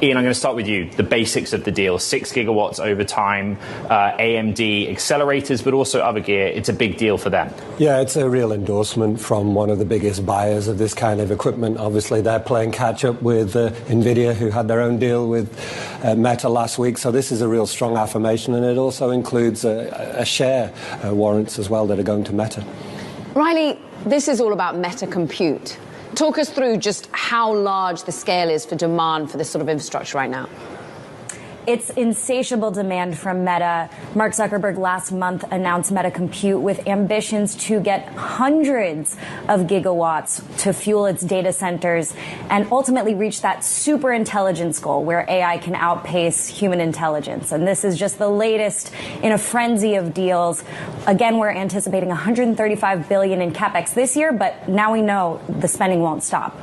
Ian, I'm going to start with you. The basics of the deal, 6 gigawatts over time, AMD accelerators, but also other gear. It's a big deal for them. Yeah, it's a real endorsement from one of the biggest buyers of this kind of equipment. Obviously, they're playing catch-up with NVIDIA, who had their own deal with Meta last week. So this is a real strong affirmation, and it also includes a share warrants as well that are going to Meta. Riley, this is all about Meta compute. Talk us through just how large the scale is for demand for this sort of infrastructure right now. It's insatiable demand from Meta. Mark Zuckerberg last month announced Meta Compute with ambitions to get hundreds of gigawatts to fuel its data centers and ultimately reach that super intelligence goal where AI can outpace human intelligence. And this is just the latest in a frenzy of deals. Again, we're anticipating $135 billion in capex this year, but now we know the spending won't stop.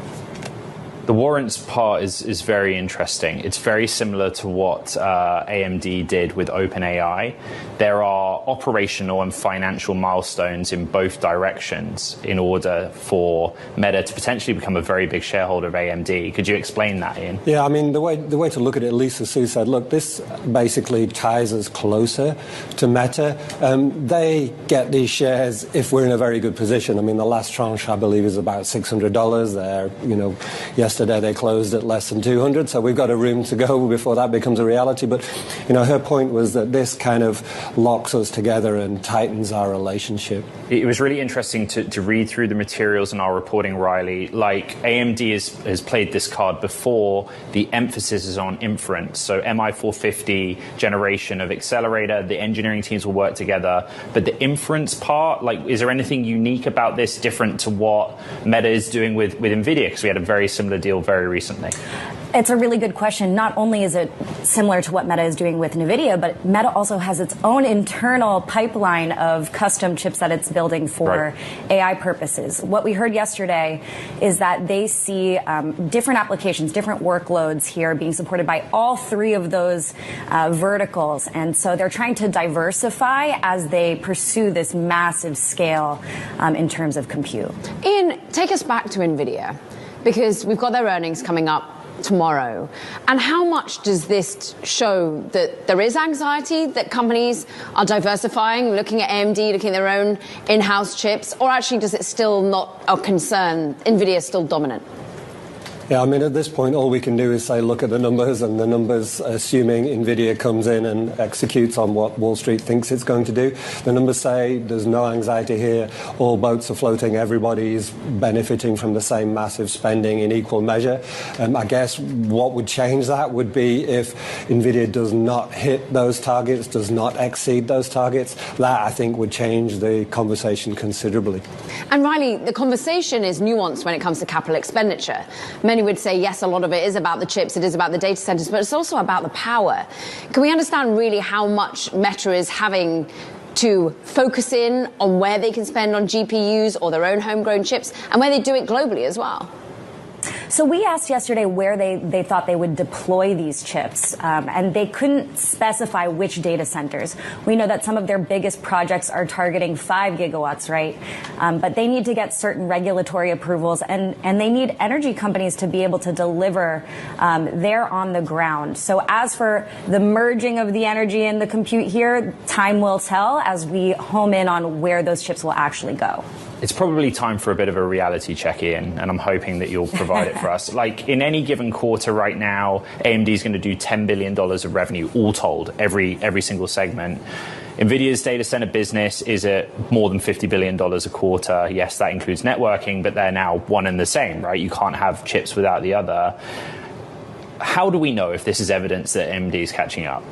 The warrants part is very interesting. It's very similar to what AMD did with OpenAI. There are operational and financial milestones in both directions in order for Meta to potentially become a very big shareholder of AMD. Could you explain that, Ian? Yeah, I mean, the way to look at it, Lisa Su said, look, this basically ties us closer to Meta. They get these shares if we're in a very good position. I mean, the last tranche, I believe, is about $600. They're, yesterday they closed at less than 200, so we've got a room to go before that becomes a reality. But, her point was that this kind of locks us together and tightens our relationship. It was really interesting to read through the materials in our reporting, Riley. Like, AMD has played this card before. The emphasis is on inference. So MI450 generation of accelerator, the engineering teams will work together. But the inference part, is there anything unique about this different to what Meta is doing with NVIDIA? Because we had a very similar deal very recently. It's a really good question. Not only is it similar to what Meta is doing with NVIDIA, but Meta also has its own internal pipeline of custom chips that it's building for AI purposes. What we heard yesterday is that they see different applications, different workloads here being supported by all three of those verticals. And so they're trying to diversify as they pursue this massive scale in terms of compute. Ian, take us back to NVIDIA, because we've got their earnings coming up tomorrow. And how much does this show that there is anxiety, that companies are diversifying, looking at AMD, looking at their own in-house chips, or actually does it still not a concern? NVIDIA is still dominant? Yeah, I mean, at this point, all we can do is say, look at the numbers, and the numbers, assuming NVIDIA comes in and executes on what Wall Street thinks it's going to do, the numbers say there's no anxiety here, all boats are floating, everybody's benefiting from the same massive spending in equal measure. I guess what would change that would be if NVIDIA does not hit those targets, does not exceed those targets. That, I think, would change the conversation considerably. And Riley, the conversation is nuanced when it comes to capital expenditure. Many would say, yes, a lot of it is about the chips, it is about the data centers, but it's also about the power. Can we understand really how much Meta is having to focus in on where they can spend on GPUs or their own homegrown chips, and where they do it globally as well? So we asked yesterday where they thought they would deploy these chips, and they couldn't specify which data centers. We know that some of their biggest projects are targeting 5 gigawatts, right? But they need to get certain regulatory approvals, and they need energy companies to be able to deliver there on the ground. So as for the merging of the energy and the compute here, time will tell as we home in on where those chips will actually go. It's probably time for a bit of a reality check, Ian, and I'm hoping that you'll provide it for us. Like, in any given quarter right now, AMD is going to do $10 billion of revenue, all told, every single segment. NVIDIA's data center business is at more than $50 billion a quarter. Yes, that includes networking, but they're now one and the same, right? You can't have chips without the other. How do we know if this is evidence that AMD is catching up?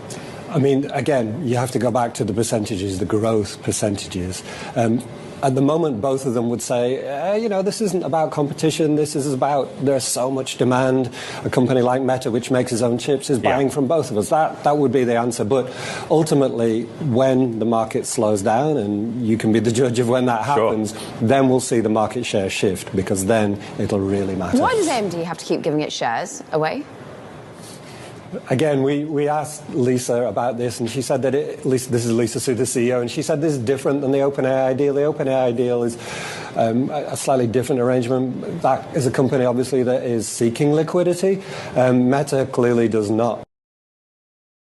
I mean, again, you have to go back to the percentages, the growth percentages. At the moment, both of them would say, this isn't about competition. This is about there's so much demand. A company like Meta, which makes its own chips, is buying from both of us. That would be the answer. But ultimately, when the market slows down, and you can be the judge of when that happens, then we'll see the market share shift, because then it'll really matter. Why does AMD have to keep giving its shares away? Again, we asked Lisa about this, and she said that this is Lisa Su, the CEO, and she said this is different than the OpenAI deal. The OpenAI deal is a slightly different arrangement. That is a company, obviously, that is seeking liquidity. Meta clearly does not.